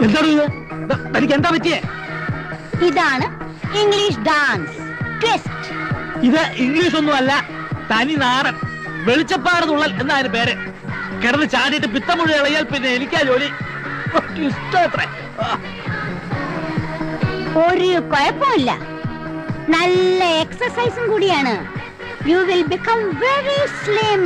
എന്താണ് ഇത്? തനിക്ക് എന്താ പറ്റിയേ? ഇതാണ് ഇംഗ്ലീഷ് ഡാൻസ് ട്വിസ്റ്റ്. ഇത് ഇംഗ്ലീഷ് ഒന്നും അല്ല, തനി നാടൻ വെളിച്ചപ്പാട് തുള്ളൽ എന്നതിന് പേര്. കിടന്ന് ചാടിയിട്ട് പിത്തമുഴ ഇളയാൽ പിന്നെ എനിക്കാ ജോലി. ഒരു കുഴപ്പമില്ല, നല്ല എക്സസൈസും കൂടിയാണ്. You will become very slim.